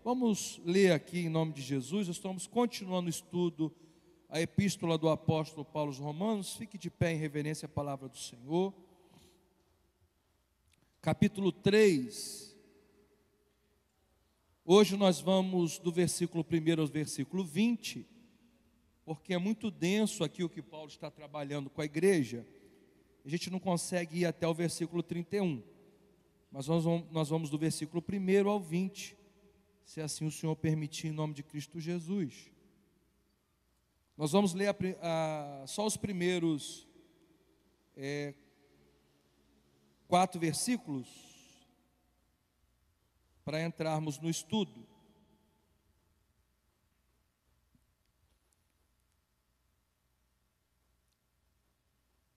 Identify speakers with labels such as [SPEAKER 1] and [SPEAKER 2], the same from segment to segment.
[SPEAKER 1] Vamos ler aqui em nome de Jesus. Estamos continuando o estudo, a epístola do apóstolo Paulo aos Romanos. Fique de pé em reverência à palavra do Senhor. Capítulo 3. Hoje nós vamos do versículo 1 ao versículo 20, porque é muito denso aqui o que Paulo está trabalhando com a igreja. A gente não consegue ir até o versículo 31, mas nós vamos do versículo 1 ao 20, se assim o Senhor permitir, em nome de Cristo Jesus. Nós vamos ler só os primeiros 4 versículos, para entrarmos no estudo.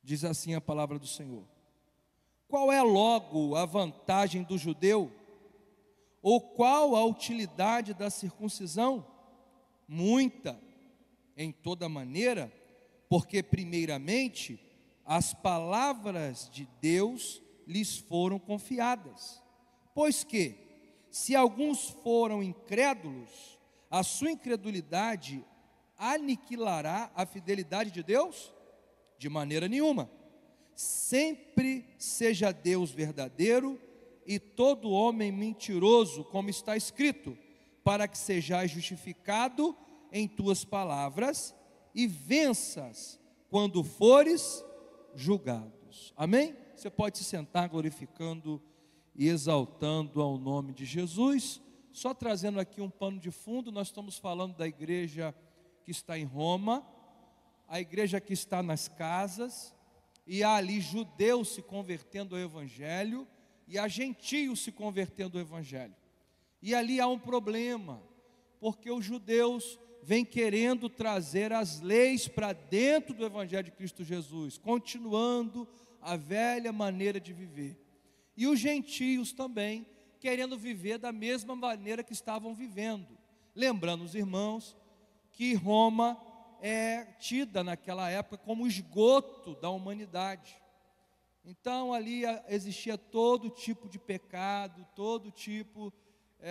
[SPEAKER 1] Diz assim a palavra do Senhor: qual é logo a vantagem do judeu? Ou qual a utilidade da circuncisão? Muita, em toda maneira, porque primeiramente as palavras de Deus lhes foram confiadas. Pois que, se alguns foram incrédulos, a sua incredulidade aniquilará a fidelidade de Deus? De maneira nenhuma. Sempre seja Deus verdadeiro e todo homem mentiroso, como está escrito, para que sejais justificado em tuas palavras e venças quando fores julgados. Amém? Você pode se sentar glorificando e exaltando ao nome de Jesus. Só trazendo aqui um pano de fundo, nós estamos falando da igreja que está em Roma, a igreja que está nas casas, e há ali judeus se convertendo ao Evangelho, e há gentios se convertendo ao Evangelho. E ali há um problema, porque os judeus vêm querendo trazer as leis para dentro do Evangelho de Cristo Jesus, continuando a velha maneira de viver. E os gentios também, querendo viver da mesma maneira que estavam vivendo. Lembrando os irmãos que Roma é tida naquela época como o esgoto da humanidade. Então ali existia todo tipo de pecado, todo tipo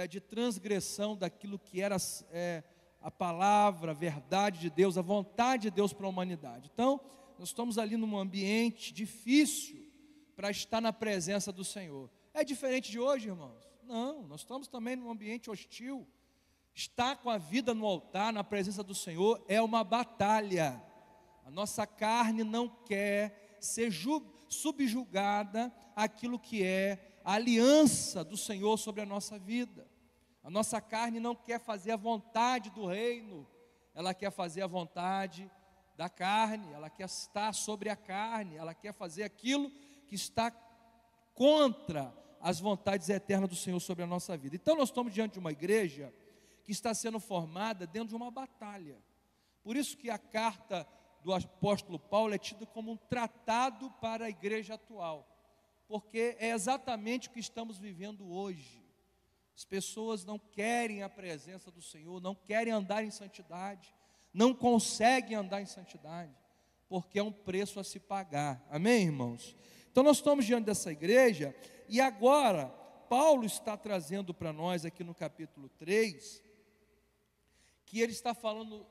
[SPEAKER 1] de transgressão daquilo que era a palavra, a verdade de Deus, a vontade de Deus para a humanidade. Então nós estamos ali num ambiente difícil para estar na presença do Senhor. É diferente de hoje, irmãos? Não, nós estamos também num ambiente hostil. Estar com a vida no altar, na presença do Senhor, é uma batalha. A nossa carne não quer ser subjugada àquilo que é a aliança do Senhor sobre a nossa vida. A nossa carne não quer fazer a vontade do reino, ela quer fazer a vontade da carne, ela quer estar sobre a carne, ela quer fazer aquilo que está contra as vontades eternas do Senhor sobre a nossa vida. Então nós estamos diante de uma igreja que está sendo formada dentro de uma batalha. Por isso que a carta do apóstolo Paulo é tida como um tratado para a igreja atual, porque é exatamente o que estamos vivendo hoje. As pessoas não querem a presença do Senhor, não querem andar em santidade, não conseguem andar em santidade, porque é um preço a se pagar. Amém, irmãos? Então nós estamos diante dessa igreja, e agora Paulo está trazendo para nós aqui no capítulo 3, que ele está falando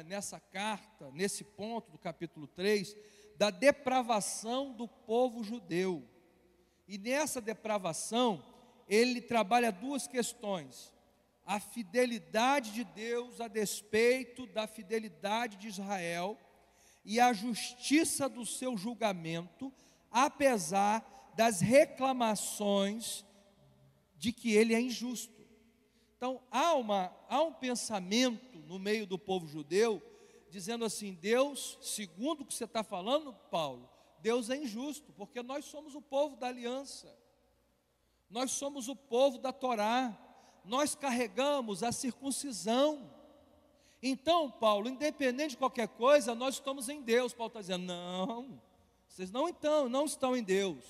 [SPEAKER 1] nessa carta, nesse ponto do capítulo 3, da depravação do povo judeu. E nessa depravação, ele trabalha 2 questões: a fidelidade de Deus a despeito da fidelidade de Israel, e a justiça do seu julgamento, apesar das reclamações de que ele é injusto. Então há um pensamento no meio do povo judeu, dizendo assim: Deus, segundo o que você está falando, Paulo, Deus é injusto, porque nós somos o povo da aliança, nós somos o povo da Torá, nós carregamos a circuncisão. Então, Paulo, independente de qualquer coisa, nós estamos em Deus. Paulo está dizendo: não, vocês não estão em Deus,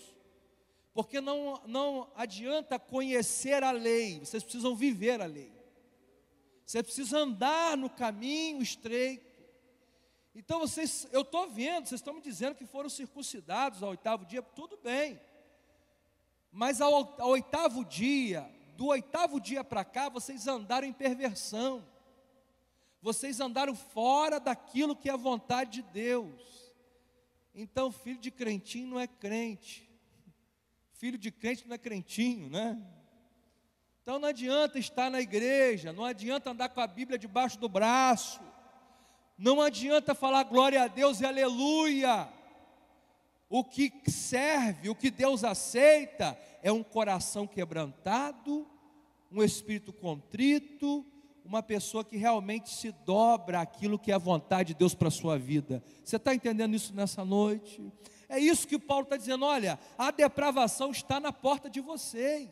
[SPEAKER 1] porque não adianta conhecer a lei, vocês precisam viver a lei, você precisa andar no caminho estreito. Então eu estou vendo, vocês estão me dizendo que foram circuncidados ao 8º dia, tudo bem, mas ao 8º dia, do 8º dia para cá, vocês andaram em perversão. Vocês andaram fora daquilo que é a vontade de Deus. Então, filho de crentinho não é crente. Filho de crente não é crentinho, né? Então não adianta estar na igreja, não adianta andar com a Bíblia debaixo do braço, não adianta falar glória a Deus e aleluia. O que serve, o que Deus aceita, é um coração quebrantado, um espírito contrito, uma pessoa que realmente se dobra àquilo que é a vontade de Deus para a sua vida. Você está entendendo isso nessa noite? É isso que Paulo está dizendo. Olha, a depravação está na porta de vocês.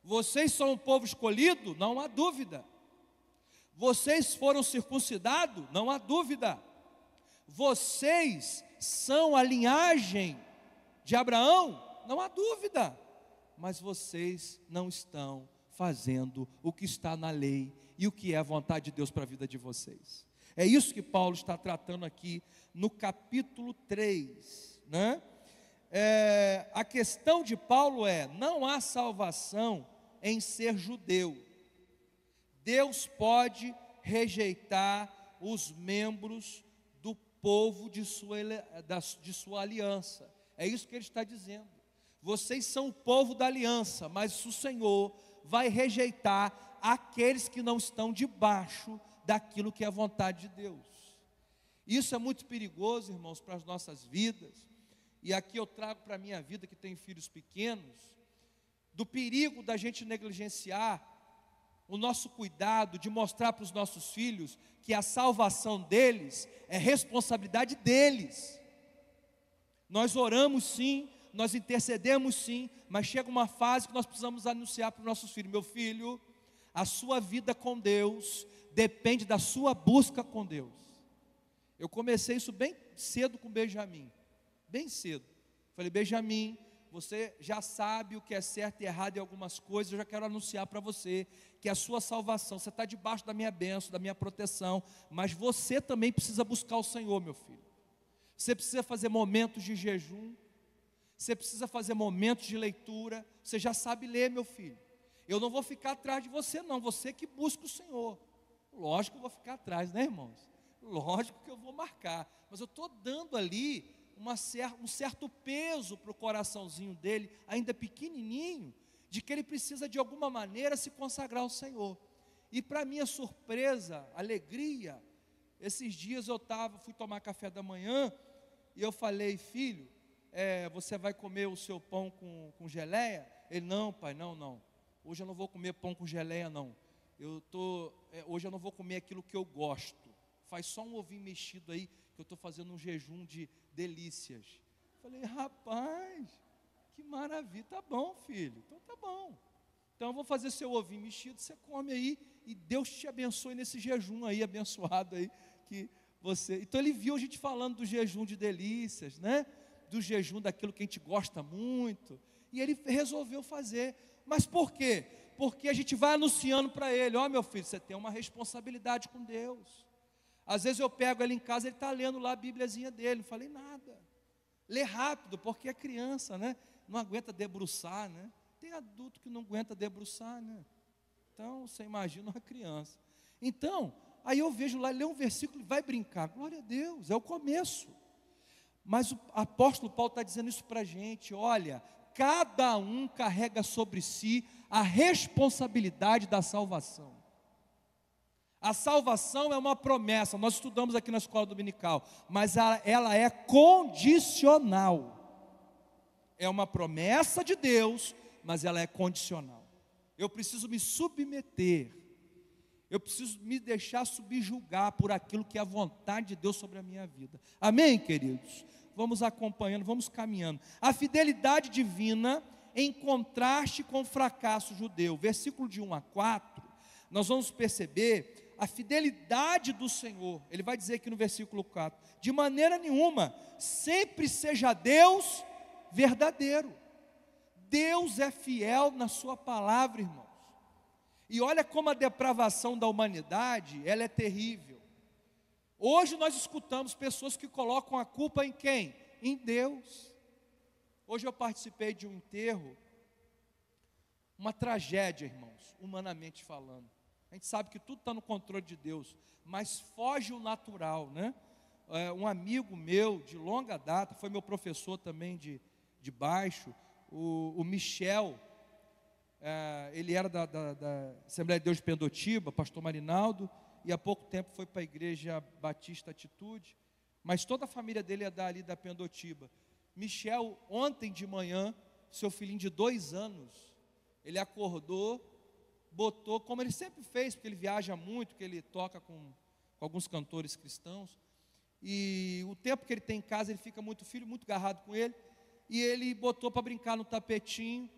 [SPEAKER 1] Vocês são um povo escolhido? Não há dúvida. Vocês foram circuncidados? Não há dúvida. Vocês são a linhagem de Abraão? Não há dúvida. Mas vocês não estão fazendo o que está na lei e o que é a vontade de Deus para a vida de vocês. É isso que Paulo está tratando aqui no capítulo 3, né? A questão de Paulo é: não há salvação em ser judeu. Deus pode rejeitar os membros do povo de sua aliança. É isso que ele está dizendo. Vocês são o povo da aliança, mas o Senhor vai rejeitar aqueles que não estão debaixo daquilo que é a vontade de Deus. Isso é muito perigoso, irmãos, para as nossas vidas. E aqui eu trago para a minha vida, que tem filhos pequenos, do perigo da gente negligenciar o nosso cuidado de mostrar para os nossos filhos que a salvação deles é responsabilidade deles. Nós oramos sim, nós intercedemos sim, mas chega uma fase que nós precisamos anunciar para os nossos filhos: meu filho, a sua vida com Deus depende da sua busca com Deus. Eu comecei isso bem cedo com Benjamin, bem cedo. Falei: Benjamin, você já sabe o que é certo e errado em algumas coisas. Eu já quero anunciar para você que a sua salvação, você está debaixo da minha bênção, da minha proteção, mas você também precisa buscar o Senhor, meu filho. Você precisa fazer momentos de jejum, você precisa fazer momentos de leitura. Você já sabe ler, meu filho. Eu não vou ficar atrás de você não, você que busca o Senhor. Lógico que eu vou ficar atrás, né, irmãos? Lógico que eu vou marcar, mas eu estou dando ali um certo peso para o coraçãozinho dele, ainda pequenininho, de que ele precisa de alguma maneira se consagrar ao Senhor. E para minha surpresa, alegria, esses dias fui tomar café da manhã, e eu falei: filho, você vai comer o seu pão com geleia? Ele: não, pai, não, hoje eu não vou comer pão com geleia não, hoje eu não vou comer aquilo que eu gosto, faz só um ovinho mexido aí, que eu estou fazendo um jejum de delícias. Falei: rapaz, que maravilha. Tá bom, filho, então tá bom, então eu vou fazer seu ovinho mexido, você come aí, e Deus te abençoe nesse jejum aí, abençoado aí, que você... Então ele viu a gente falando do jejum de delícias, né? Do jejum daquilo que a gente gosta muito, e ele resolveu fazer. Mas por quê? Porque a gente vai anunciando para ele: ó, meu filho, você tem uma responsabilidade com Deus. Às vezes eu pego ele em casa, ele está lendo lá a bíbliazinha dele, não falei nada. Lê rápido, porque é criança, né? Não aguenta debruçar, né? Tem adulto que não aguenta debruçar, né? Então, você imagina uma criança. Então, aí eu vejo lá, lê um versículo e vai brincar. Glória a Deus, é o começo. Mas o apóstolo Paulo está dizendo isso para a gente: olha, cada um carrega sobre si a responsabilidade da salvação. A salvação é uma promessa, nós estudamos aqui na escola dominical, mas ela é condicional. É uma promessa de Deus, mas ela é condicional. Eu preciso me submeter, eu preciso me deixar subjugar por aquilo que é a vontade de Deus sobre a minha vida. Amém, queridos? Vamos acompanhando, vamos caminhando. A fidelidade divina em contraste com o fracasso judeu. Versículo de 1 a 4, nós vamos perceber a fidelidade do Senhor. Ele vai dizer aqui no versículo 4: de maneira nenhuma, sempre seja Deus verdadeiro. Deus é fiel na sua palavra, irmãos. E olha como a depravação da humanidade, ela é terrível. Hoje nós escutamos pessoas que colocam a culpa em quem? Em Deus. Hoje eu participei de um enterro uma tragédia, irmãos, humanamente falando. A gente sabe que tudo está no controle de Deus, mas foge o natural, né? Um amigo meu de longa data, foi meu professor também de baixo, o Michel, ele era da Assembleia de Deus de Pendotiba, pastor Marinaldo, e há pouco tempo foi para a Igreja Batista Atitude, mas toda a família dele é dali da Pendotiba. Michel, ontem de manhã, seu filhinho de 2 anos, ele acordou, botou, como ele sempre fez, porque ele viaja muito, porque ele toca com alguns cantores cristãos, e o tempo que ele tem em casa, ele fica muito filho, muito agarrado com ele, e ele botou para brincar no tapetinho,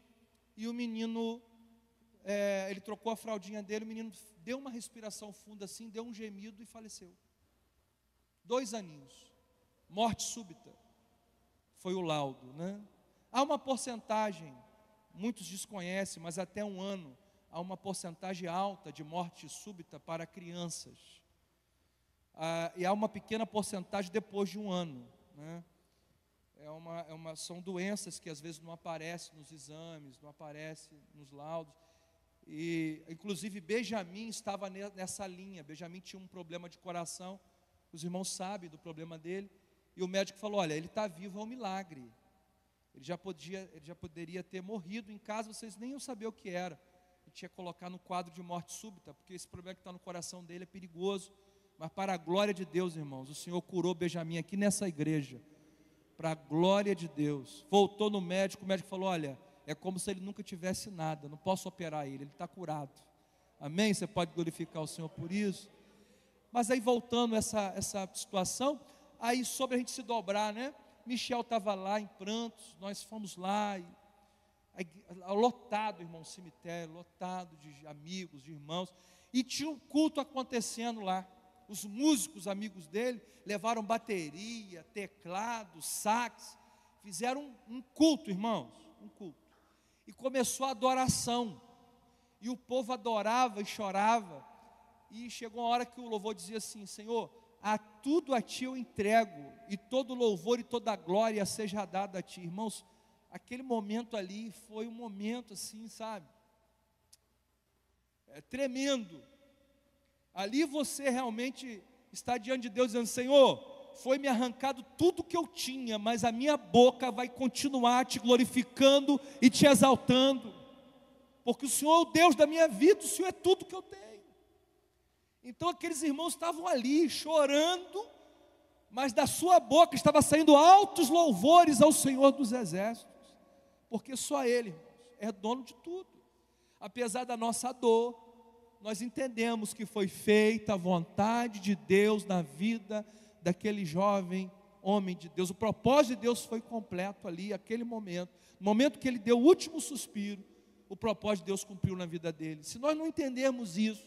[SPEAKER 1] e o menino, ele trocou a fraldinha dele, o menino deu uma respiração funda assim, deu um gemido e faleceu. 2 aninhos, morte súbita, foi o laudo, né? Há uma porcentagem, muitos desconhecem, mas até 1 ano, há uma porcentagem alta de morte súbita para crianças, e há uma pequena porcentagem depois de 1 ano, né? São doenças que às vezes não aparecem nos exames, não aparecem nos laudos, e inclusive Benjamin estava nessa linha. Benjamin tinha um problema de coração, os irmãos sabem do problema dele, e o médico falou: olha, ele está vivo, é um milagre, ele já poderia ter morrido em casa, vocês nem iam saber o que era, ele tinha que colocar no quadro de morte súbita, porque esse problema que está no coração dele é perigoso, mas para a glória de Deus, irmãos, o Senhor curou Benjamin aqui nessa igreja, para a glória de Deus. Voltou no médico, o médico falou: olha, é como se ele nunca tivesse nada, não posso operar ele está curado. Amém? Você pode glorificar o Senhor por isso. Mas aí voltando essa situação, aí sobre a gente se dobrar, né? Michel estava lá em prantos, nós fomos lá, lotado, irmão, cemitério, lotado de amigos, de irmãos, e tinha um culto acontecendo lá. Os músicos amigos dele levaram bateria, teclado, sax, fizeram um culto, irmãos, um culto. E começou a adoração, e o povo adorava e chorava, e chegou uma hora que o louvor dizia assim: Senhor, tudo a Ti eu entrego, e todo louvor e toda glória seja dada a Ti. Irmãos, aquele momento ali foi um momento assim, sabe, tremendo. Ali você realmente está diante de Deus dizendo: Senhor, foi me arrancado tudo que eu tinha, mas a minha boca vai continuar te glorificando e te exaltando, porque o Senhor é o Deus da minha vida, o Senhor é tudo que eu tenho. Então aqueles irmãos estavam ali chorando, mas da sua boca estava saindo altos louvores ao Senhor dos exércitos, porque só Ele, irmãos, é dono de tudo. Apesar da nossa dor, nós entendemos que foi feita a vontade de Deus na vida daquele jovem homem de Deus. O propósito de Deus foi completo ali, aquele momento. No momento que ele deu o último suspiro, o propósito de Deus cumpriu na vida dele. Se nós não entendermos isso,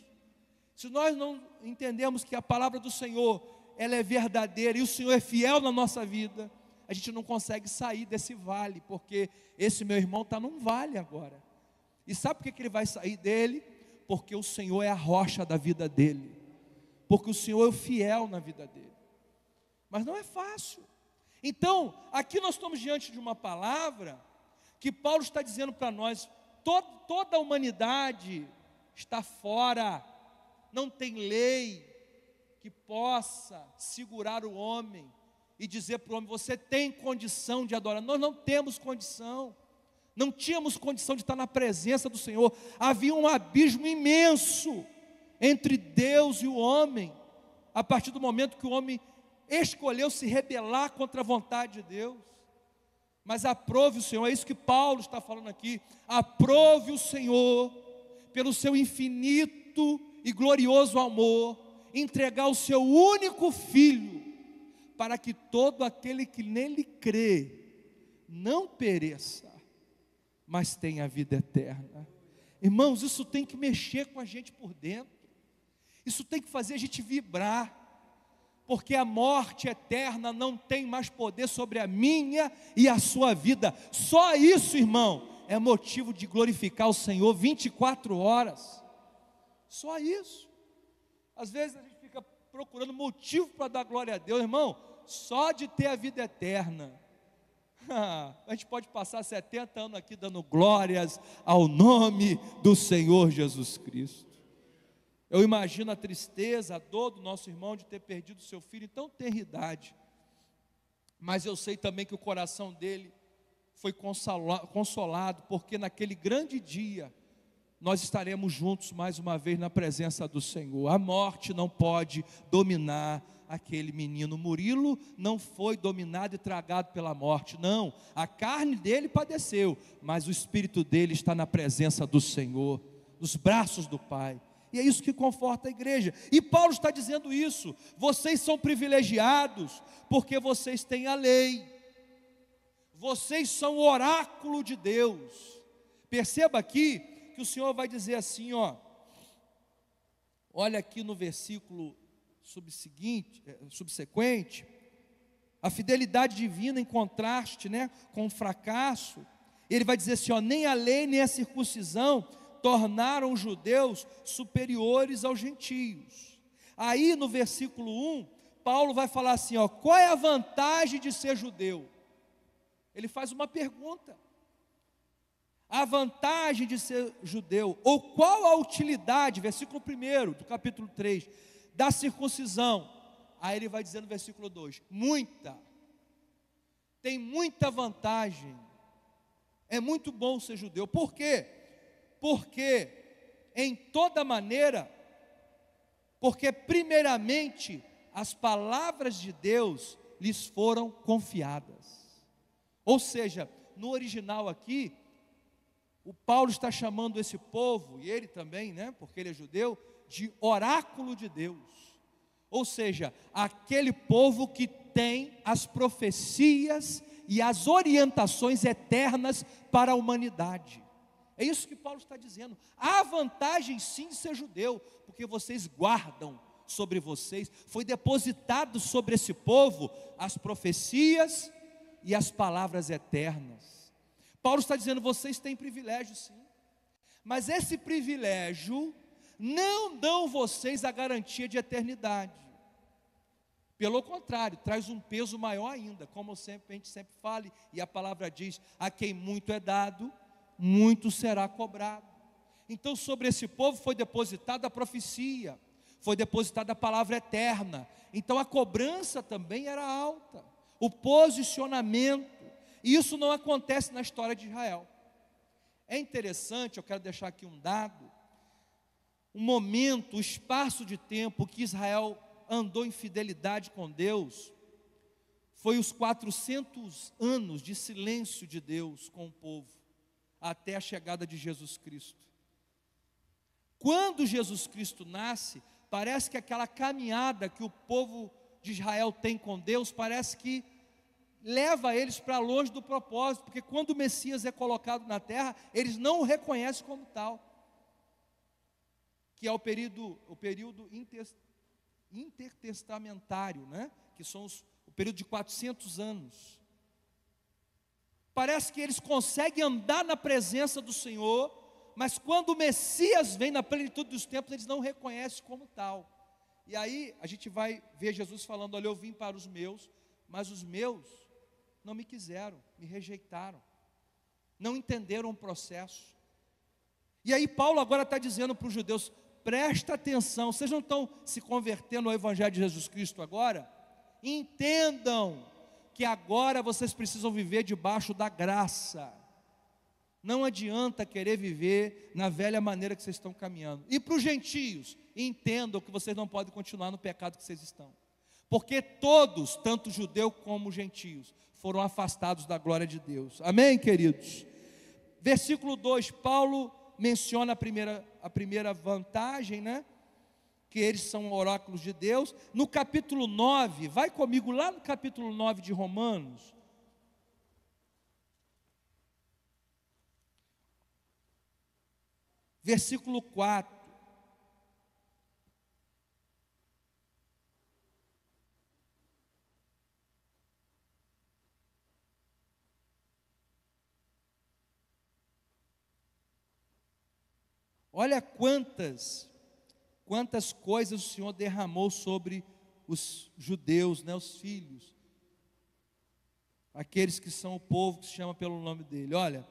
[SPEAKER 1] se nós não entendemos que a palavra do Senhor, ela é verdadeira e o Senhor é fiel na nossa vida, a gente não consegue sair desse vale, porque esse meu irmão está num vale agora. E sabe por que ele vai sair dele? Porque o Senhor é a rocha da vida dele, porque o Senhor é o fiel na vida dele. Mas não é fácil. Então, aqui nós estamos diante de uma palavra que Paulo está dizendo para nós: toda a humanidade está fora, não tem lei que possa segurar o homem e dizer para o homem: você tem condição de adorar. Nós não temos condição. Não tínhamos condição de estar na presença do Senhor. Havia um abismo imenso entre Deus e o homem, a partir do momento que o homem escolheu se rebelar contra a vontade de Deus. Mas aprove o Senhor, é isso que Paulo está falando aqui: aprove o Senhor, pelo seu infinito e glorioso amor, entregar o seu único Filho, para que todo aquele que nele crê não pereça, mas tem a vida eterna. Irmãos, isso tem que mexer com a gente por dentro, isso tem que fazer a gente vibrar, porque a morte eterna não tem mais poder sobre a minha e a sua vida. Só isso, irmão, é motivo de glorificar o Senhor 24 horas, só isso. Às vezes a gente fica procurando motivo para dar glória a Deus, irmão. Só de ter a vida eterna, A gente pode passar 70 anos aqui dando glórias ao nome do Senhor Jesus Cristo. Eu imagino a tristeza, a dor do nosso irmão de ter perdido seu filho em tão tenra idade. Mas eu sei também que o coração dele foi consolado, porque naquele grande dia nós estaremos juntos mais uma vez na presença do Senhor. A morte não pode dominar aquele menino. Murilo não foi dominado e tragado pela morte, não. A carne dele padeceu, mas o espírito dele está na presença do Senhor, nos braços do Pai. E é isso que conforta a igreja. E Paulo está dizendo isso: vocês são privilegiados, porque vocês têm a lei, vocês são o oráculo de Deus. Perceba aqui que o Senhor vai dizer assim, olha aqui no versículo subsequente, a fidelidade divina em contraste, com o fracasso. Ele vai dizer assim, nem a lei nem a circuncisão tornaram os judeus superiores aos gentios. Aí no versículo 1, Paulo vai falar assim, qual é a vantagem de ser judeu? Ele faz uma pergunta. A vantagem de ser judeu, ou qual a utilidade, versículo 1 do capítulo 3, da circuncisão? Aí ele vai dizer no versículo 2, tem muita vantagem, é muito bom ser judeu. Por quê? Porque em toda maneira, porque primeiramente as palavras de Deus lhes foram confiadas. Ou seja, no original aqui, o Paulo está chamando esse povo, e ele também, porque ele é judeu, de oráculo de Deus. Ou seja, aquele povo que tem as profecias e as orientações eternas para a humanidade. É isso que Paulo está dizendo. Há vantagem sim de ser judeu, porque vocês guardam sobre vocês, foi depositado sobre esse povo as profecias e as palavras eternas. Paulo está dizendo, vocês têm privilégio sim, mas esse privilégio não dão vocês a garantia de eternidade. Pelo contrário, traz um peso maior ainda, como a gente sempre fala, e a palavra diz, a quem muito é dado, muito será cobrado. Então sobre esse povo foi depositada a profecia, foi depositada a palavra eterna, então a cobrança também era alta, o posicionamento. E isso não acontece na história de Israel. É interessante, eu quero deixar aqui um dado, um momento, um espaço de tempo que Israel andou em fidelidade com Deus, foi os 400 anos de silêncio de Deus com o povo, até a chegada de Jesus Cristo. Quando Jesus Cristo nasce, parece que aquela caminhada que o povo de Israel tem com Deus, parece que leva eles para longe do propósito, porque quando o Messias é colocado na terra, eles não o reconhecem como tal, que é o período intertestamentário, que são o período de 400 anos. Parece que eles conseguem andar na presença do Senhor, mas quando o Messias vem na plenitude dos tempos, eles não o reconhecem como tal. E aí a gente vai ver Jesus falando, olha, eu vim para os meus, mas os meus não me quiseram, me rejeitaram, não entenderam o processo. E aí Paulo agora está dizendo para os judeus, presta atenção, vocês não estão se convertendo ao Evangelho de Jesus Cristo agora? Entendam que agora vocês precisam viver debaixo da graça. Não adianta querer viver na velha maneira que vocês estão caminhando. E para os gentios, entendam que vocês não podem continuar no pecado que vocês estão. Porque todos, tanto judeus como gentios, foram afastados da glória de Deus. Amém, queridos? Versículo 2, Paulo menciona a primeira vantagem, que eles são oráculos de Deus. No capítulo 9, vai comigo lá no capítulo 9 de Romanos. Versículo 4. Olha quantas coisas o Senhor derramou sobre os judeus, os filhos. aqueles que são o povo que se chama pelo nome dele. Olha,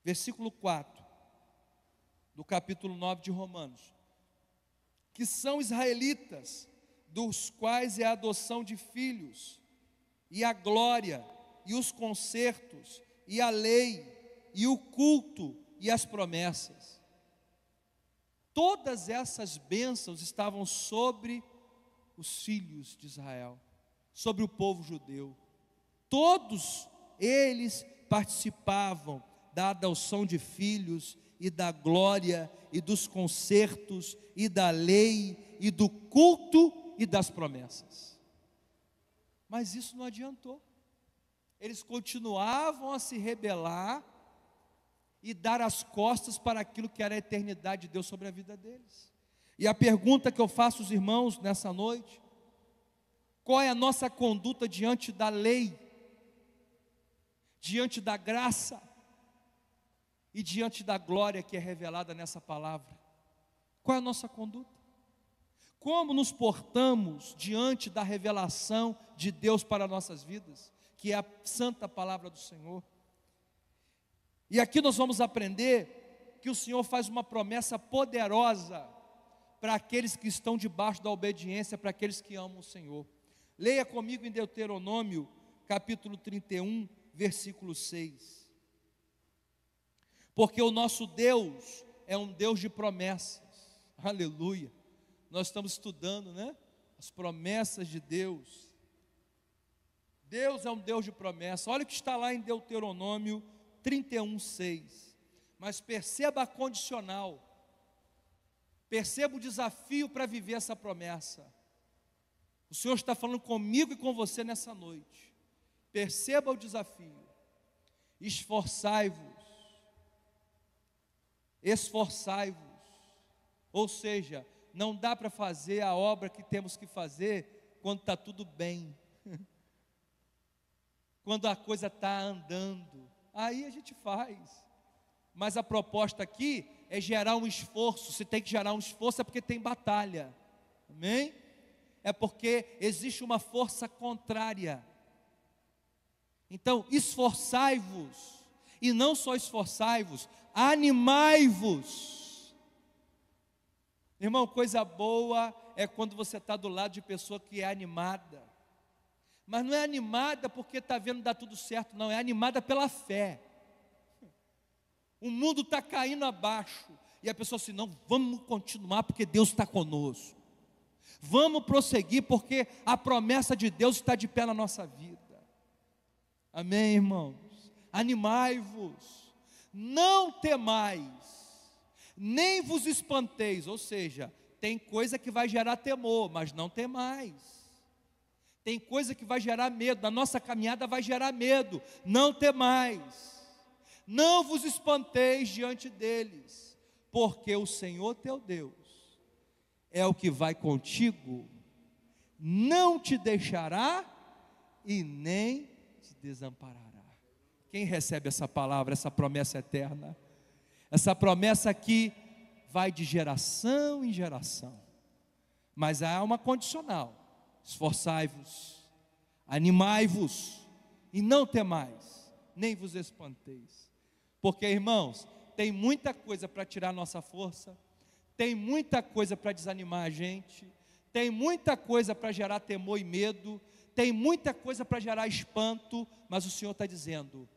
[SPEAKER 1] versículo 4, do capítulo 9 de Romanos, que são israelitas, dos quais é a adoção de filhos, e a glória, e os concertos, e a lei, e o culto, e as promessas. Todas essas bênçãos estavam sobre os filhos de Israel, sobre o povo judeu. Todos eles participavam da adoção de filhos, e da glória, e dos concertos, e da lei, e do culto, e das promessas. Mas isso não adiantou. Eles continuavam a se rebelar e dar as costas para aquilo que era a eternidade de Deus sobre a vida deles. E a pergunta que eu faço aos irmãos nessa noite: qual é a nossa conduta diante da lei, diante da graça e diante da glória que é revelada nessa palavra? Qual é a nossa conduta? Como nos portamos diante da revelação de Deus para nossas vidas, que é a santa palavra do Senhor? E aqui nós vamos aprender que o Senhor faz uma promessa poderosa para aqueles que estão debaixo da obediência, para aqueles que amam o Senhor. Leia comigo em Deuteronômio, capítulo 31, versículo 6. Porque o nosso Deus é um Deus de promessas. Aleluia. Nós estamos estudando, né? As promessas de Deus. Deus é um Deus de promessa. Olha o que está lá em Deuteronômio 31, 6. Mas perceba a condicional. Perceba o desafio para viver essa promessa. O Senhor está falando comigo e com você nessa noite. Perceba o desafio. Esforçai-vos. Esforçai-vos. Ou seja, não dá para fazer a obra que temos que fazer quando está tudo bem. Quando a coisa está andando, aí a gente faz. Mas a proposta aqui é gerar um esforço. Se tem que gerar um esforço é porque tem batalha. Amém? É porque existe uma força contrária. Então, esforçai-vos. E não só esforçai-vos, animai-vos. Irmão, coisa boa é quando você está do lado de pessoa que é animada. Mas não é animada porque está vendo dar tudo certo, não. É animada pela fé. O mundo está caindo abaixo. E a pessoa assim, não, vamos continuar porque Deus está conosco. Vamos prosseguir porque a promessa de Deus está de pé na nossa vida. Amém, irmãos? Animai-vos. Não temais. Nem vos espanteis, ou seja, tem coisa que vai gerar temor, mas não temais. Tem coisa que vai gerar medo, na nossa caminhada vai gerar medo, não temais. Não vos espanteis diante deles, porque o Senhor teu Deus é o que vai contigo, não te deixará e nem te desamparará. Quem recebe essa palavra, essa promessa eterna? Essa promessa aqui vai de geração em geração. Mas há uma condicional. Esforçai-vos, animai-vos, e não temais, nem vos espanteis. Porque, irmãos, tem muita coisa para tirar nossa força, tem muita coisa para desanimar a gente, tem muita coisa para gerar temor e medo, tem muita coisa para gerar espanto, mas o Senhor está dizendo,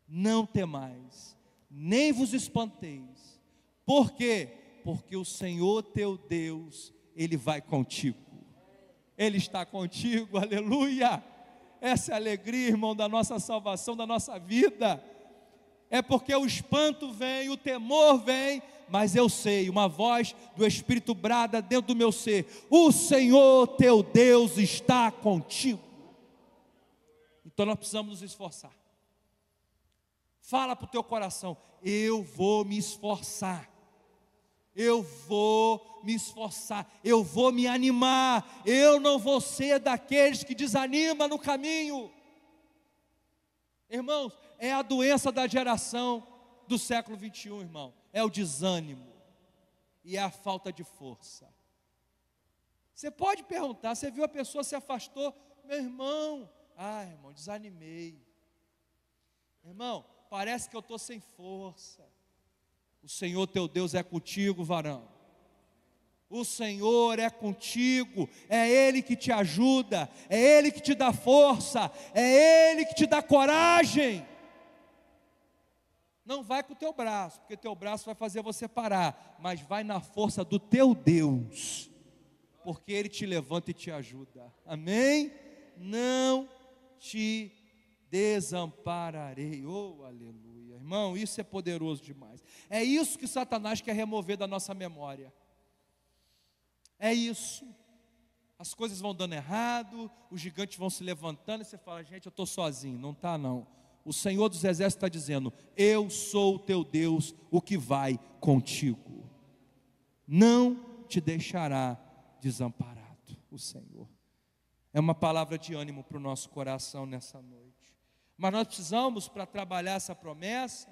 [SPEAKER 1] não temais, nem vos espanteis. Por quê? Porque o Senhor teu Deus, Ele vai contigo. Ele está contigo, aleluia. Essa é a alegria, irmão, da nossa salvação, da nossa vida. É porque o espanto vem, o temor vem, mas eu sei, uma voz do Espírito brada dentro do meu ser, o Senhor teu Deus está contigo. Então nós precisamos nos esforçar. Fala para o teu coração, eu vou me esforçar, eu vou me esforçar, eu vou me animar, eu não vou ser daqueles que desanimam no caminho. Irmãos, é a doença da geração do século 21, irmão, é o desânimo e é a falta de força. Você pode perguntar, você viu a pessoa se afastou, meu irmão, irmão, desanimei. Irmão, parece que eu estou sem força. O Senhor teu Deus é contigo, varão. O Senhor é contigo, é Ele que te ajuda, é Ele que te dá força, é Ele que te dá coragem. Não vai com o teu braço, porque teu braço vai fazer você parar, mas vai na força do teu Deus, porque Ele te levanta e te ajuda. Amém? Não te desampararei. Oh, aleluia. Irmão, isso é poderoso demais. É isso que Satanás quer remover da nossa memória. É isso. As coisas vão dando errado, os gigantes vão se levantando e você fala, gente, eu estou sozinho. Não está não. O Senhor dos Exércitos está dizendo, eu sou o teu Deus, o que vai contigo. Não te deixará desamparado, o Senhor. É uma palavra de ânimo para o nosso coração nessa noite. Mas nós precisamos, para trabalhar essa promessa,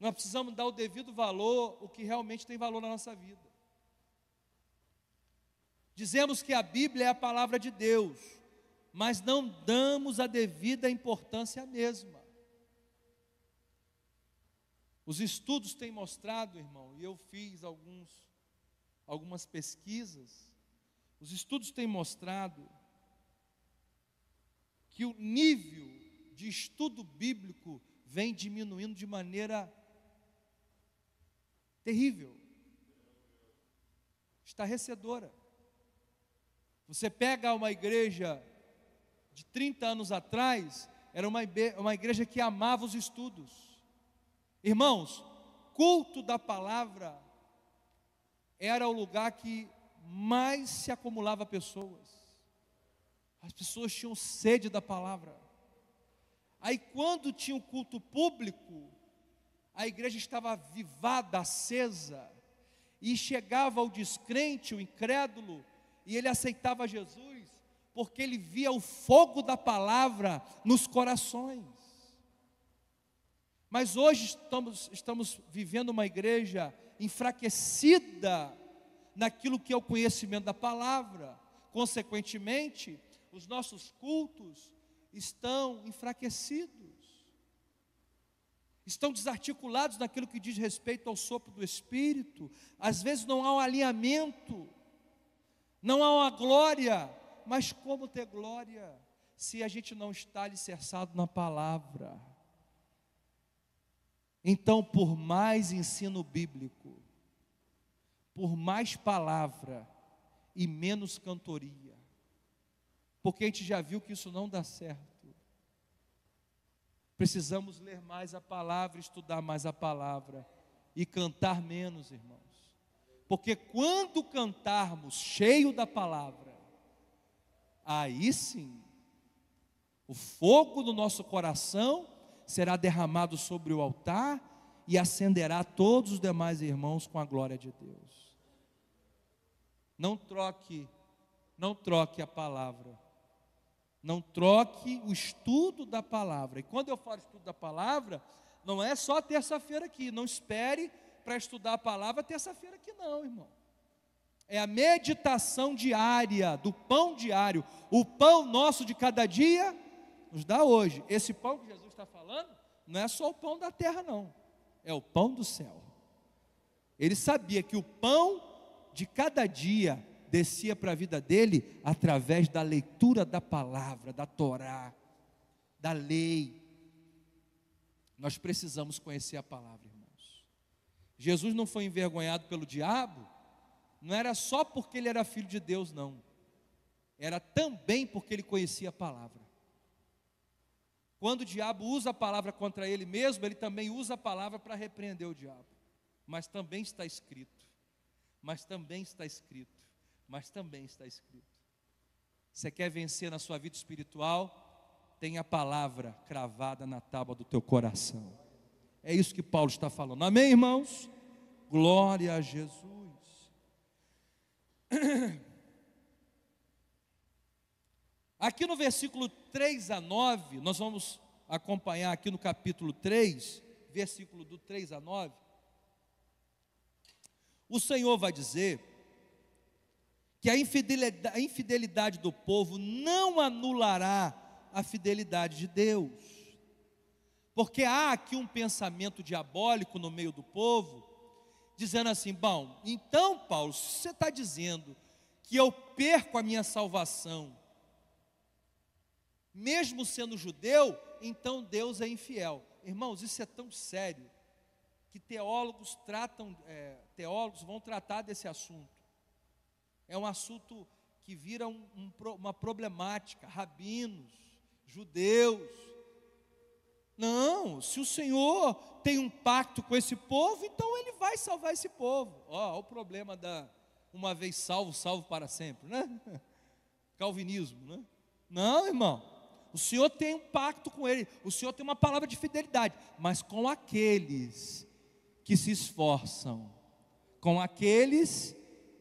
[SPEAKER 1] nós precisamos dar o devido valor, o que realmente tem valor na nossa vida. Dizemos que a Bíblia é a palavra de Deus, mas não damos a devida importância à mesma. Os estudos têm mostrado, irmão, e eu fiz algumas pesquisas, os estudos têm mostrado que o nível de estudo bíblico vem diminuindo de maneira terrível, estarrecedora. Você pega uma igreja de 30 anos atrás, era uma igreja que amava os estudos. Irmãos, culto da palavra era o lugar que mais se acumulava pessoas. As pessoas tinham sede da palavra. Aí quando tinha o culto público, a igreja estava avivada, acesa, e chegava o descrente, o incrédulo, e ele aceitava Jesus, porque ele via o fogo da palavra nos corações. Mas hoje estamos vivendo uma igreja enfraquecida naquilo que é o conhecimento da palavra. Consequentemente, os nossos cultos estão enfraquecidos, estão desarticulados naquilo que diz respeito ao sopro do Espírito. Às vezes não há um alinhamento, não há uma glória. Mas como ter glória se a gente não está alicerçado na palavra? Então, por mais ensino bíblico, por mais palavra e menos cantoria, porque a gente já viu que isso não dá certo, precisamos ler mais a palavra, estudar mais a palavra e cantar menos, irmãos, porque quando cantarmos cheio da palavra, aí sim, o fogo do nosso coração será derramado sobre o altar e acenderá todos os demais irmãos com a glória de Deus. Não troque a palavra, não troque o estudo da palavra. E quando eu falo estudo da palavra, não é só terça-feira aqui, não espere para estudar a palavra terça-feira aqui não, irmão. É a meditação diária, do pão diário. O pão nosso de cada dia nos dá hoje. Esse pão que Jesus está falando, não é só o pão da terra não, é o pão do céu. Ele sabia que o pão de cada dia descia para a vida dele através da leitura da palavra, da Torá, da lei. Nós precisamos conhecer a palavra, irmãos. Jesus não foi envergonhado pelo diabo, não era só porque ele era filho de Deus, não. Era também porque ele conhecia a palavra. Quando o diabo usa a palavra contra ele mesmo, ele também usa a palavra para repreender o diabo. Mas também está escrito. Mas também está escrito. Mas também está escrito. Você quer vencer na sua vida espiritual? Tenha a palavra cravada na tábua do teu coração. É isso que Paulo está falando. Amém, irmãos? Glória a Jesus. Aqui no versículo 3 a 9, nós vamos acompanhar aqui no capítulo 3, versículo do 3 a 9. O Senhor vai dizer que a infidelidade do povo não anulará a fidelidade de Deus, porque há aqui um pensamento diabólico no meio do povo, dizendo assim: bom, então Paulo, se você está dizendo que eu perco a minha salvação, mesmo sendo judeu, então Deus é infiel. Irmãos, isso é tão sério, que teólogos vão tratar desse assunto. É um assunto que vira uma problemática, rabinos, judeus. Não, se o Senhor tem um pacto com esse povo, então Ele vai salvar esse povo. Ó, o problema da uma vez salvo, salvo para sempre, né? Calvinismo, né? Não, irmão, o Senhor tem um pacto com Ele, o Senhor tem uma palavra de fidelidade, mas com aqueles que se esforçam, com aqueles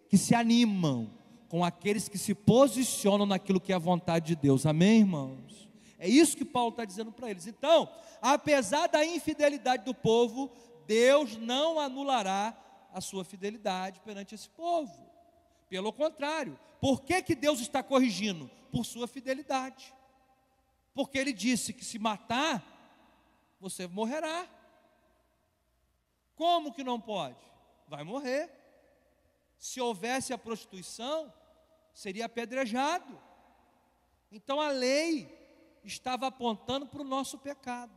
[SPEAKER 1] que se animam, com aqueles que se posicionam naquilo que é a vontade de Deus. Amém, irmãos? É isso que Paulo está dizendo para eles. Então, apesar da infidelidade do povo, Deus não anulará a sua fidelidade perante esse povo. Pelo contrário, por que Deus está corrigindo? Por sua fidelidade. Porque Ele disse que se matar, você morrerá. Como que não pode? Vai morrer. Se houvesse a prostituição, seria apedrejado. Então a lei estava apontando para o nosso pecado.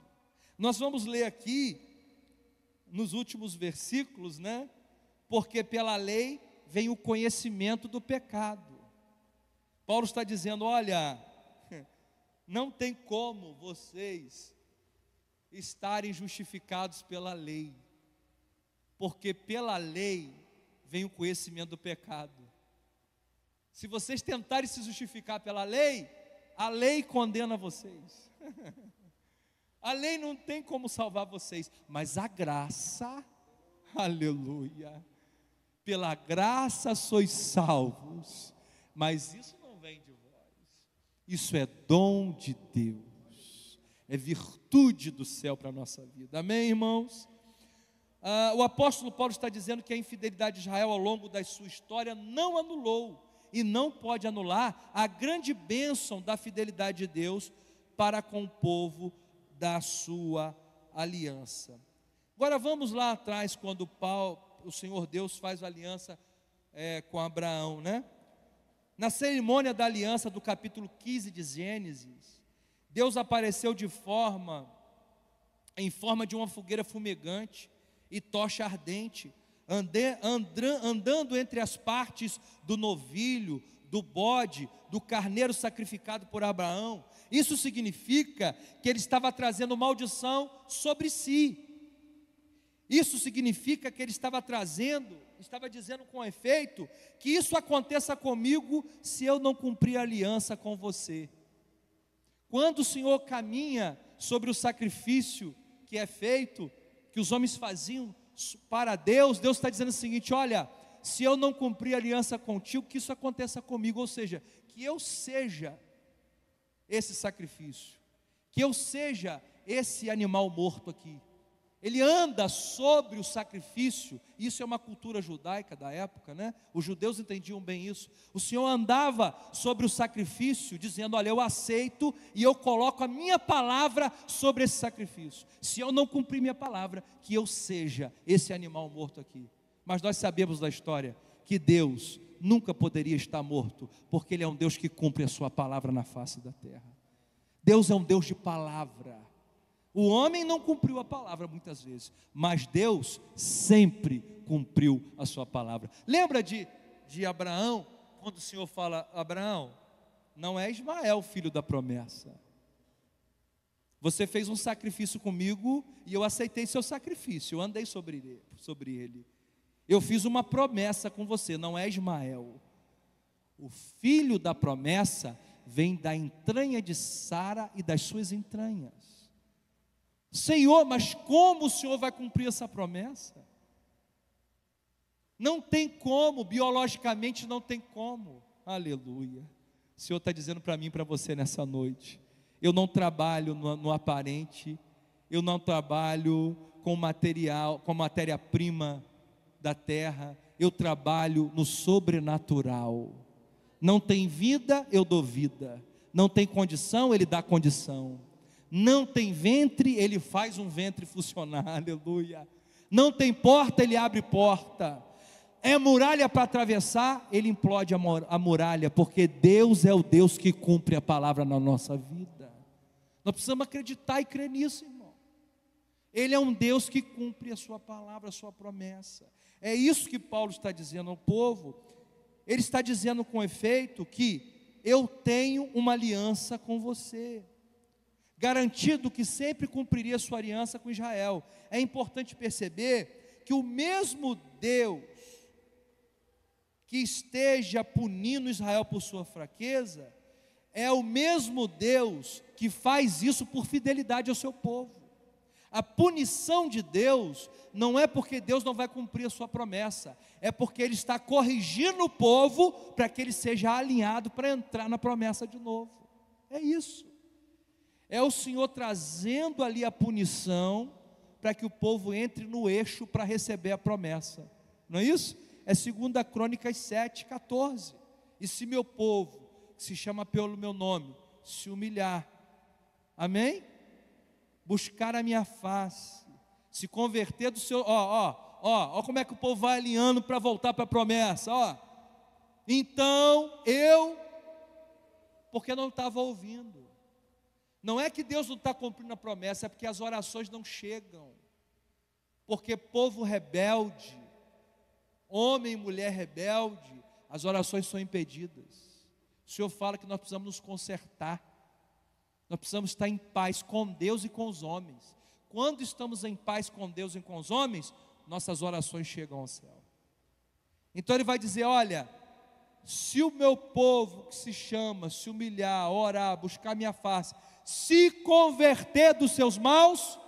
[SPEAKER 1] Nós vamos ler aqui, nos últimos versículos, né? Porque pela lei vem o conhecimento do pecado. Paulo está dizendo: olha, não tem como vocês estarem justificados pela lei, porque pela lei vem o conhecimento do pecado. Se vocês tentarem se justificar pela lei, a lei condena vocês. A lei não tem como salvar vocês, mas a graça, aleluia, pela graça sois salvos, mas isso não vem de vós, isso é dom de Deus, é virtude do céu para a nossa vida. Amém, irmãos? O apóstolo Paulo está dizendo que a infidelidade de Israel ao longo da sua história não anulou e não pode anular a grande bênção da fidelidade de Deus para com o povo da sua aliança. Agora vamos lá atrás, quando o Senhor Deus faz a aliança com Abraão, né? Na cerimônia da aliança do capítulo 15 de Gênesis, Deus apareceu em forma de uma fogueira fumegante e tocha ardente, andando entre as partes do novilho, do bode, do carneiro sacrificado por Abraão. Isso significa que ele estava trazendo maldição sobre si. Isso significa que ele estava dizendo com efeito, que isso aconteça comigo se eu não cumprir a aliança com você. Quando o Senhor caminha sobre o sacrifício que é feito, que os homens faziam para Deus, Deus está dizendo o seguinte: olha, se eu não cumprir a aliança contigo, que isso aconteça comigo, ou seja, que eu seja esse sacrifício, que eu seja esse animal morto aqui. Ele anda sobre o sacrifício. Isso é uma cultura judaica da época, né? Os judeus entendiam bem isso. O Senhor andava sobre o sacrifício, dizendo: olha, eu aceito e eu coloco a minha palavra sobre esse sacrifício. Se eu não cumprir minha palavra, que eu seja esse animal morto aqui. Mas nós sabemos da história que Deus nunca poderia estar morto, porque Ele é um Deus que cumpre a sua palavra na face da terra. Deus é um Deus de palavra. O homem não cumpriu a palavra muitas vezes, mas Deus sempre cumpriu a sua palavra. Lembra de Abraão, quando o Senhor fala: Abraão, não é Ismael filho da promessa. Você fez um sacrifício comigo e eu aceitei seu sacrifício, eu andei sobre ele. Eu fiz uma promessa com você, não é Ismael. O filho da promessa vem da entranha de Sara e das suas entranhas. Senhor, mas como o Senhor vai cumprir essa promessa? Não tem como, biologicamente não tem como. Aleluia. O Senhor está dizendo para mim e para você nessa noite: eu não trabalho no aparente, eu não trabalho com matéria-prima da terra, eu trabalho no sobrenatural. Não tem vida, eu dou vida. Não tem condição, Ele dá condição. Não tem ventre, Ele faz um ventre funcionar, aleluia. Não tem porta, Ele abre porta. É muralha para atravessar, Ele implode a muralha, porque Deus é o Deus que cumpre a palavra na nossa vida. Nós precisamos acreditar e crer nisso, irmão. Ele é um Deus que cumpre a sua palavra, a sua promessa. É isso que Paulo está dizendo ao povo. Ele está dizendo com efeito que eu tenho uma aliança com você, garantido que sempre cumpriria sua aliança com Israel. É importante perceber que o mesmo Deus que esteja punindo Israel por sua fraqueza, é o mesmo Deus que faz isso por fidelidade ao seu povo. A punição de Deus não é porque Deus não vai cumprir a sua promessa, é porque Ele está corrigindo o povo para que ele seja alinhado para entrar na promessa de novo. É isso. É o Senhor trazendo ali a punição para que o povo entre no eixo para receber a promessa. Não é isso? É 2 Crônicas 7:14. E se meu povo, que se chama pelo meu nome, se humilhar, amém? Buscar a minha face, se converter do seu, ó como é que o povo vai alinhando para voltar para a promessa, ó. Então porque não estava ouvindo. Não é que Deus não está cumprindo a promessa, é porque as orações não chegam. Porque povo rebelde, homem e mulher rebelde, as orações são impedidas. O Senhor fala que nós precisamos nos consertar. Nós precisamos estar em paz com Deus e com os homens. Quando estamos em paz com Deus e com os homens, nossas orações chegam ao céu. Então Ele vai dizer, olha, se o meu povo que se chama, se humilhar, orar, buscar minha face, se converter dos seus maus,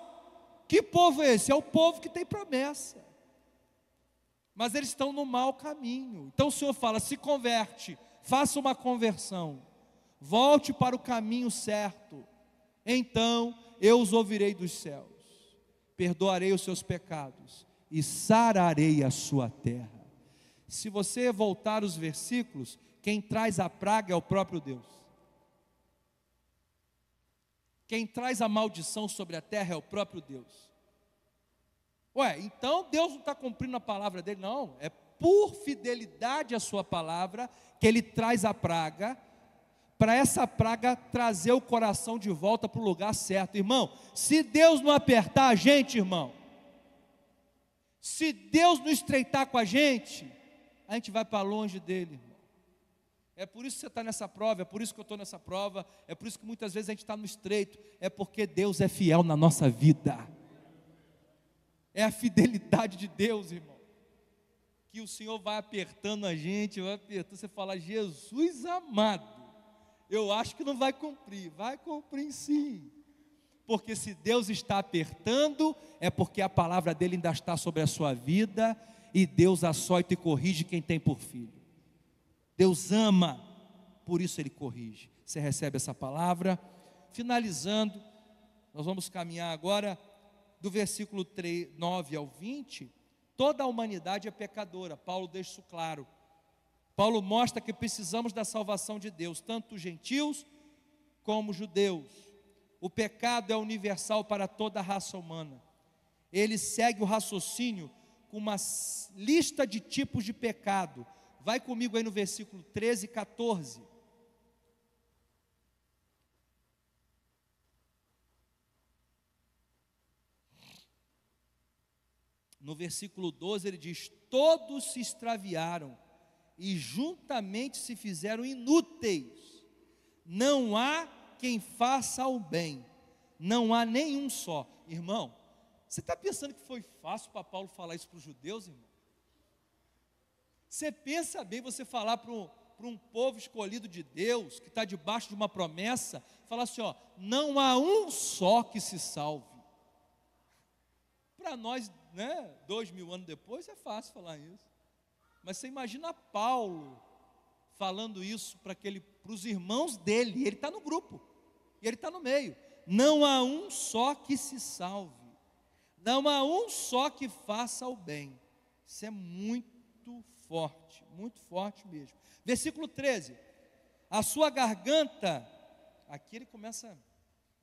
[SPEAKER 1] que povo é esse? É o povo que tem promessa. Mas eles estão no mau caminho. Então o Senhor fala, se converte, faça uma conversão, volte para o caminho certo, então eu os ouvirei dos céus, perdoarei os seus pecados e sararei a sua terra. Se você voltar os versículos, quem traz a praga é o próprio Deus. Quem traz a maldição sobre a terra é o próprio Deus. Ué, então Deus não está cumprindo a palavra dele? Não, é por fidelidade à sua palavra que Ele traz a praga, para essa praga trazer o coração de volta para o lugar certo. Irmão, se Deus não apertar a gente, irmão, se Deus não estreitar com a gente vai para longe dele, irmão. É por isso que você está nessa prova, é por isso que eu estou nessa prova, é por isso que muitas vezes a gente está no estreito, é porque Deus é fiel na nossa vida. É a fidelidade de Deus, irmão, que o Senhor vai apertando a gente, vai apertando, você fala, Jesus amado, eu acho que não vai cumprir sim, porque se Deus está apertando, é porque a palavra dele ainda está sobre a sua vida, e Deus açoita e corrige quem tem por filho. Deus ama, por isso Ele corrige. Você recebe essa palavra? Finalizando, nós vamos caminhar agora, do versículo 9 ao 20, toda a humanidade é pecadora, Paulo deixa isso claro. Paulo mostra que precisamos da salvação de Deus, tanto gentios como judeus. O pecado é universal para toda a raça humana. Ele segue o raciocínio com uma lista de tipos de pecado. Vai comigo aí no versículo 13 e 14. No versículo 12 ele diz, todos se extraviaram e juntamente se fizeram inúteis, não há quem faça o bem, não há nenhum só. Irmão, você está pensando que foi fácil para Paulo falar isso para os judeus, irmão? Você pensa bem você falar para um povo escolhido de Deus, que está debaixo de uma promessa, falar assim, ó, não há um só que se salve. Para nós, 2000 anos depois, é fácil falar isso. Mas você imagina Paulo falando isso para os irmãos dele, ele está no grupo, e ele está no meio. Não há um só que se salve, não há um só que faça o bem. Isso é muito muito forte mesmo. Versículo 13: a sua garganta, aqui ele começa a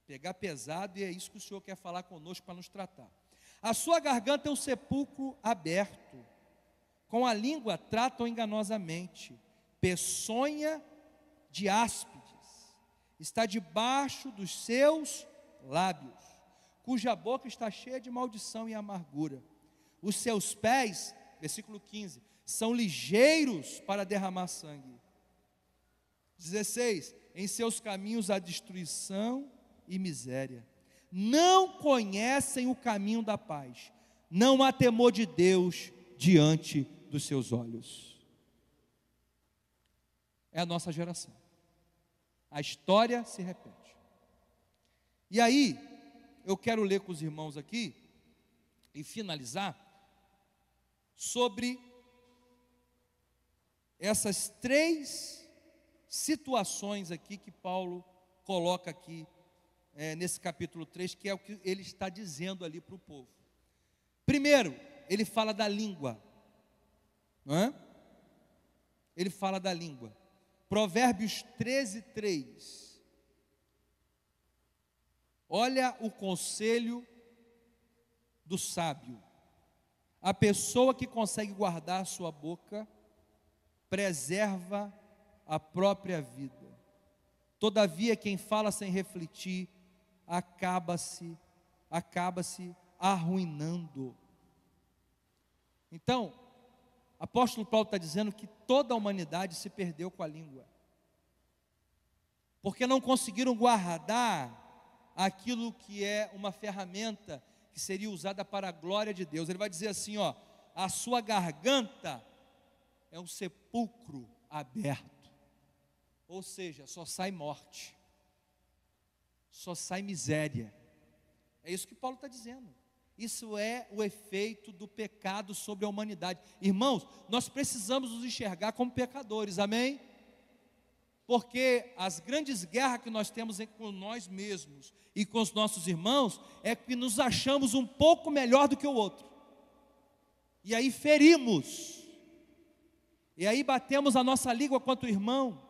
[SPEAKER 1] pegar pesado, e é isso que o Senhor quer falar conosco para nos tratar. A sua garganta é um sepulcro aberto, com a língua tratam enganosamente, peçonha de áspides, está debaixo dos seus lábios, cuja boca está cheia de maldição e amargura. Os seus pés, versículo 15, são ligeiros para derramar sangue. 16, em seus caminhos há destruição e miséria. Não conhecem o caminho da paz. Não há temor de Deus diante dos seus olhos. É a nossa geração. A história se repete. E aí, eu quero ler com os irmãos aqui e finalizar sobre essas 3 situações aqui que Paulo coloca aqui nesse capítulo 3, que é o que ele está dizendo ali para o povo. Primeiro, ele fala da língua, não é? Ele fala da língua. Provérbios 13, 3. Olha o conselho do sábio. A pessoa que consegue guardar a sua boca preserva a própria vida. Todavia, quem fala sem refletir acaba-se arruinando. Então, o apóstolo Paulo está dizendo que toda a humanidade se perdeu com a língua, porque não conseguiram guardar aquilo que é uma ferramenta que seria usada para a glória de Deus. Ele vai dizer assim, ó: a sua garganta é um sepulcro aberto, ou seja, só sai morte, só sai miséria. É isso que Paulo está dizendo. Isso é o efeito do pecado sobre a humanidade. Irmãos, nós precisamos nos enxergar como pecadores, amém? Porque as grandes guerras que nós temos com nós mesmos e com os nossos irmãos é que nos achamos um pouco melhor do que o outro, e aí ferimos, e aí batemos a nossa língua contra o irmão,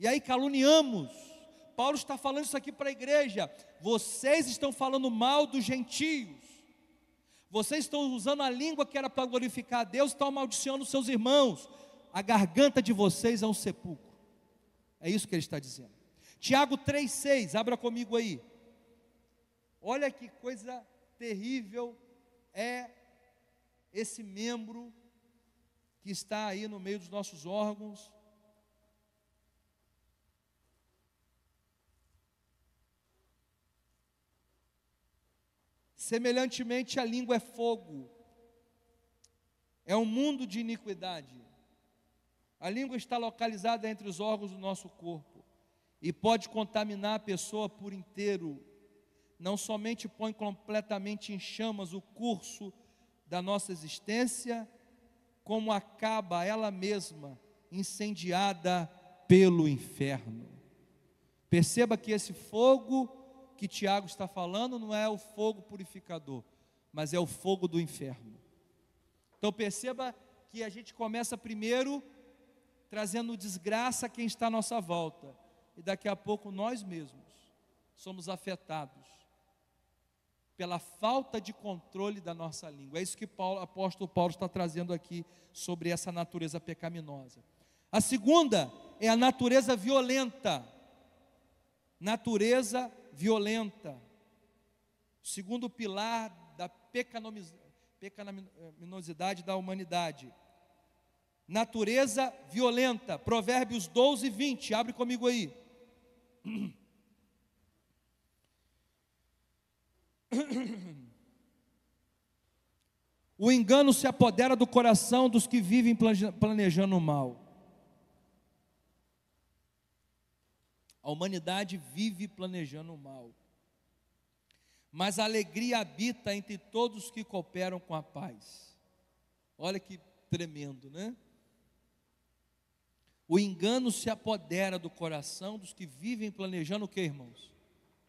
[SPEAKER 1] e aí caluniamos. Paulo está falando isso aqui para a igreja: vocês estão falando mal dos gentios, vocês estão usando a língua que era para glorificar a Deus, estão amaldiçoando os seus irmãos. A garganta de vocês é um sepulcro. É isso que ele está dizendo. Tiago 3,6, abra comigo aí. Olha que coisa terrível é esse membro que está aí no meio dos nossos órgãos. Semelhantemente, a língua é fogo, é um mundo de iniquidade. A língua está localizada entre os órgãos do nosso corpo e pode contaminar a pessoa por inteiro. Não somente põe completamente em chamas o curso da nossa existência, como acaba ela mesma incendiada pelo inferno. Perceba que esse fogo que Tiago está falando não é o fogo purificador, mas é o fogo do inferno. Então perceba que a gente começa primeiro trazendo desgraça a quem está à nossa volta, e daqui a pouco nós mesmos somos afetados pela falta de controle da nossa língua. É isso que o apóstolo Paulo está trazendo aqui sobre essa natureza pecaminosa. A segunda é a natureza violenta. Natureza violenta. O segundo pilar da pecaminosidade da humanidade. Natureza violenta. Provérbios 12, 20. Abre comigo aí. O engano se apodera do coração dos que vivem planejando o mal. A humanidade vive planejando o mal, mas a alegria habita entre todos que cooperam com a paz. Olha que tremendo, né? O engano se apodera do coração dos que vivem planejando o que, irmãos?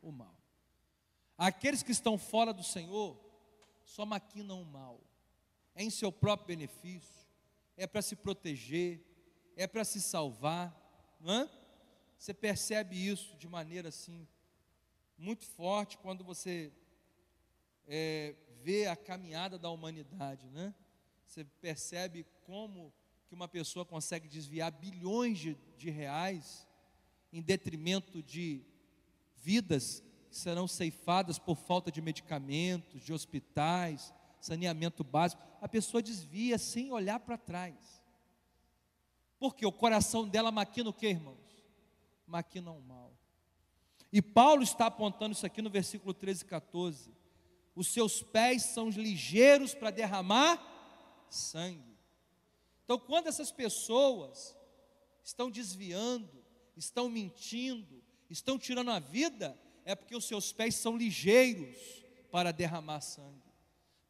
[SPEAKER 1] O mal. Aqueles que estão fora do Senhor só maquinam o mal, é em seu próprio benefício, é para se proteger, é para se salvar, não é? Você percebe isso de maneira assim, muito forte, quando você vê a caminhada da humanidade, né? Você percebe como que uma pessoa consegue desviar bilhões de reais em detrimento de vidas que serão ceifadas por falta de medicamentos, de hospitais, saneamento básico. A pessoa desvia sem olhar para trás. Porque o coração dela maquina o que, irmãos? Maquina o mal. E Paulo está apontando isso aqui no versículo 13 e 14. Os seus pés são ligeiros para derramar sangue. Então, quando essas pessoas estão desviando, estão mentindo, estão tirando a vida, é porque os seus pés são ligeiros para derramar sangue.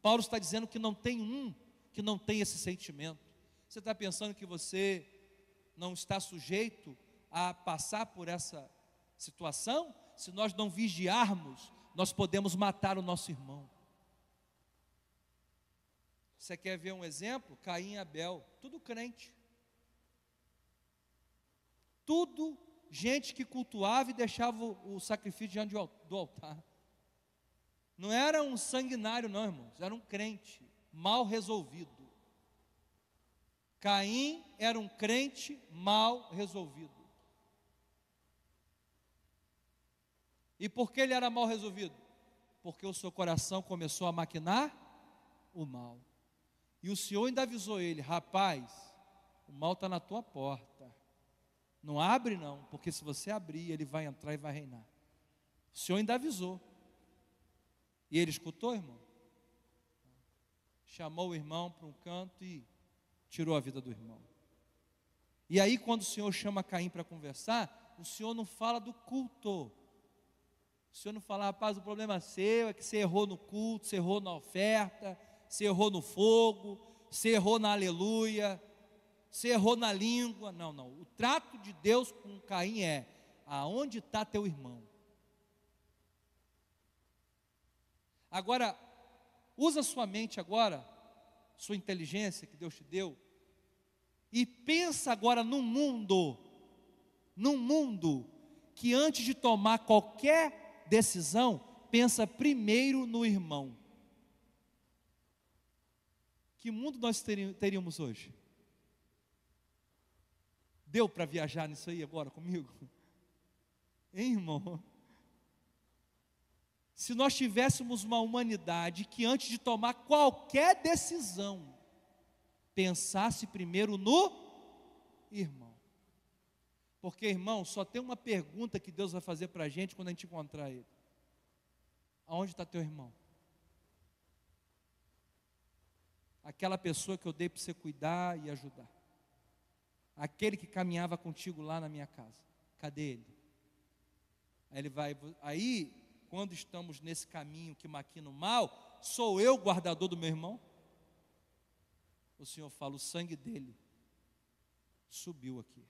[SPEAKER 1] Paulo está dizendo que não tem um que não tem esse sentimento. Você está pensando que você não está sujeito a passar por essa situação? Se nós não vigiarmos, nós podemos matar o nosso irmão. Você quer ver um exemplo? Caim e Abel, tudo crente. Tudo gente que cultuava e deixava o sacrifício diante do altar. Não era um sanguinário não, irmãos, era um crente, mal resolvido. Caim era um crente mal resolvido. E por que ele era mal resolvido? Porque o seu coração começou a maquinar o mal. E o Senhor ainda avisou ele: rapaz, o mal está na tua porta. Não abre não, porque se você abrir, ele vai entrar e vai reinar. O Senhor ainda avisou. E ele escutou, irmão? Chamou o irmão para um canto e tirou a vida do irmão. E aí quando o Senhor chama Caim para conversar, o Senhor não fala do culto. O Senhor não fala: rapaz, o problema é seu, é que você errou no culto, você errou na oferta, você errou no fogo, você errou na aleluia, você errou na língua. Não, não. O trato de Deus com Caim é: aonde está teu irmão? Agora, usa sua mente agora, sua inteligência que Deus te deu, e pensa agora num mundo que antes de tomar qualquer decisão, pensa primeiro no irmão. Que mundo nós teríamos hoje? Deu para viajar nisso aí agora comigo? Hein, irmão? Se nós tivéssemos uma humanidade que antes de tomar qualquer decisão, pensasse primeiro no irmão. Porque, irmão, só tem uma pergunta que Deus vai fazer para a gente quando a gente encontrar ele: aonde está teu irmão? Aquela pessoa que eu dei para você cuidar e ajudar. Aquele que caminhava contigo lá na minha casa. Cadê ele? Aí ele vai. Aí, quando estamos nesse caminho que maquina o mal, sou eu o guardador do meu irmão? O Senhor fala: o sangue dele subiu aqui.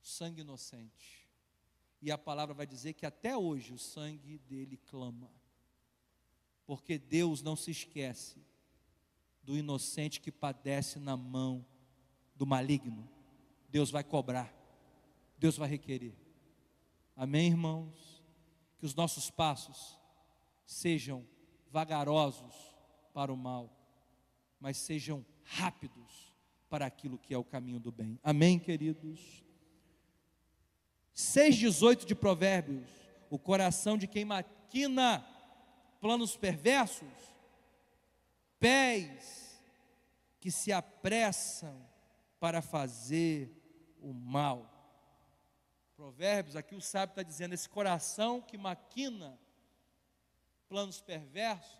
[SPEAKER 1] Sangue inocente. E a palavra vai dizer que até hoje o sangue dele clama. Porque Deus não se esquece do inocente que padece na mão do maligno. Deus vai cobrar, Deus vai requerer. Amém, irmãos? Que os nossos passos sejam vagarosos para o mal, mas sejam rápidos para aquilo que é o caminho do bem. Amém, queridos? 6,18 de Provérbios: o coração de quem maquina planos perversos, pés que se apressam para fazer o mal. Provérbios, aqui o sábio está dizendo: esse coração que maquina planos perversos,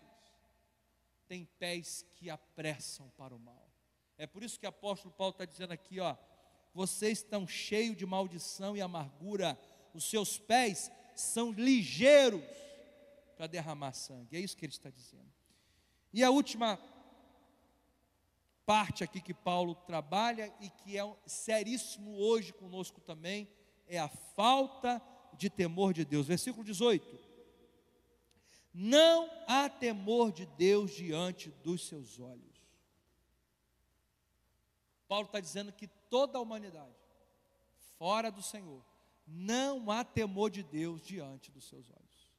[SPEAKER 1] tem pés que apressam para o mal. É por isso que o apóstolo Paulo está dizendo aqui, ó: vocês estão cheios de maldição e amargura, os seus pés são ligeiros para derramar sangue. É isso que ele está dizendo. E a última parte aqui que Paulo trabalha e que é seríssimo hoje conosco também, é a falta de temor de Deus. Versículo 18: não há temor de Deus diante dos seus olhos. Paulo está dizendo que toda a humanidade, fora do Senhor, não há temor de Deus diante dos seus olhos.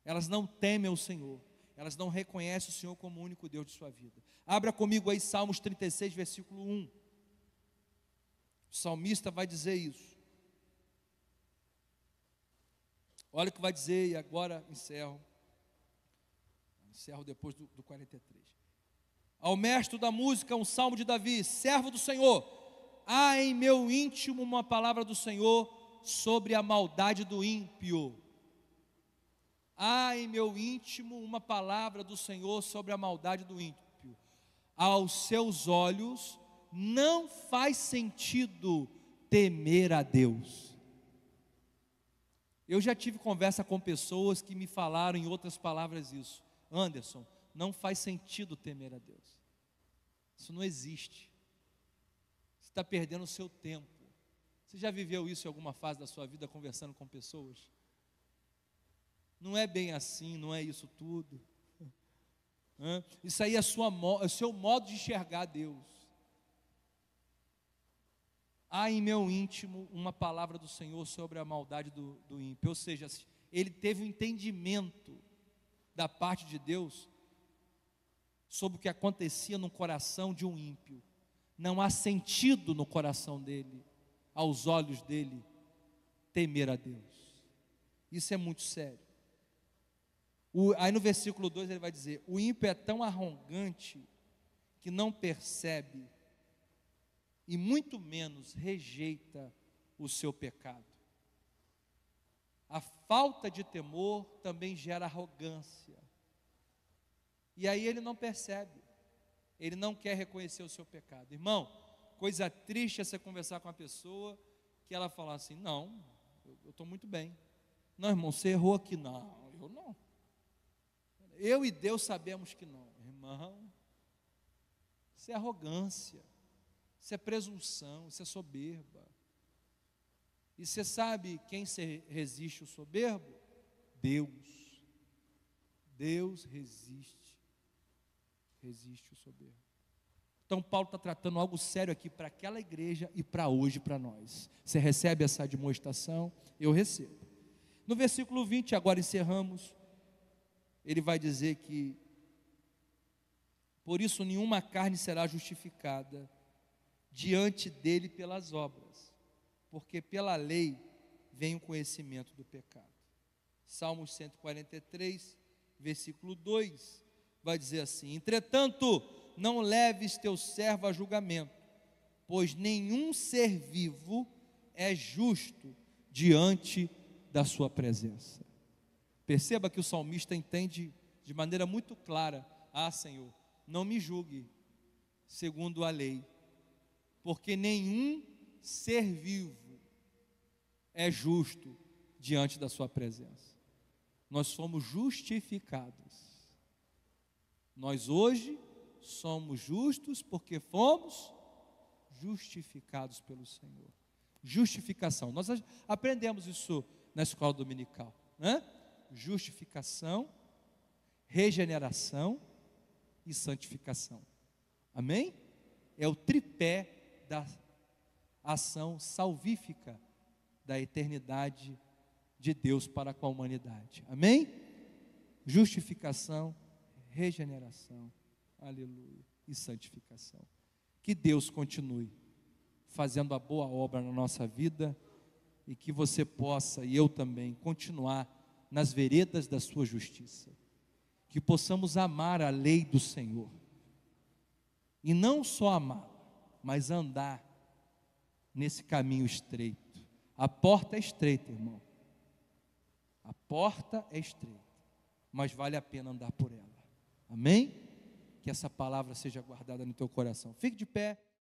[SPEAKER 1] Elas não temem o Senhor, elas não reconhecem o Senhor como o único Deus de sua vida. Abra comigo aí Salmos 36, versículo 1. O salmista vai dizer isso. Olha o que vai dizer, e agora encerro depois do 43. Ao mestre da música, um salmo de Davi: servo do Senhor, há em meu íntimo uma palavra do Senhor sobre a maldade do ímpio. Há em meu íntimo uma palavra do Senhor sobre a maldade do ímpio. Aos seus olhos não faz sentido temer a Deus. Eu já tive conversa com pessoas que me falaram em outras palavras isso. Anderson, não faz sentido temer a Deus. Isso não existe. Você está perdendo o seu tempo. Você já viveu isso em alguma fase da sua vida, conversando com pessoas? Não é bem assim, não é isso tudo. Isso aí é o seu modo de enxergar Deus. Há em meu íntimo uma palavra do Senhor sobre a maldade do ímpio. Ou seja, ele teve um entendimento da parte de Deus sobre o que acontecia no coração de um ímpio. Não há sentido no coração dele, aos olhos dele, temer a Deus. Isso é muito sério. Aí no versículo 2 ele vai dizer: o ímpio é tão arrogante que não percebe e muito menos rejeita o seu pecado. A falta de temor também gera arrogância. E aí ele não percebe, ele não quer reconhecer o seu pecado. Irmão, coisa triste é você conversar com uma pessoa que ela fala assim: não, eu estou muito bem. Não, irmão, você errou aqui. Não, eu não. Eu e Deus sabemos que não. Irmão, isso é arrogância, isso é presunção, isso é soberba. E você sabe quem resiste o soberbo? Deus. Deus resiste o soberbo. Então Paulo está tratando algo sério aqui para aquela igreja e para hoje, para nós. Você recebe essa demonstração? Eu recebo. No versículo 20, agora encerramos, ele vai dizer que: por isso nenhuma carne será justificada diante dele pelas obras, porque pela lei vem o conhecimento do pecado. Salmos 143, versículo 2, vai dizer assim: entretanto, não leves teu servo a julgamento, pois nenhum ser vivo é justo diante da sua presença. Perceba que o salmista entende de maneira muito clara: ah, Senhor, não me julgue segundo a lei, porque nenhum ser vivo é justo diante da sua presença. Nós somos justificados. Nós hoje somos justos porque fomos justificados pelo Senhor. Justificação. Nós aprendemos isso na escola dominical, né? Justificação, regeneração e santificação. Amém? É o tripé da ação salvífica da eternidade de Deus para com a humanidade. Amém? Justificação, regeneração, aleluia, e santificação. Que Deus continue fazendo a boa obra na nossa vida e que você possa, e eu também, continuar nas veredas da sua justiça. Que possamos amar a lei do Senhor. E não só amar, mas andar nesse caminho estreito. A porta é estreita, irmão. A porta é estreita, mas vale a pena andar por ela. Amém? Que essa palavra seja guardada no teu coração. Fique de pé.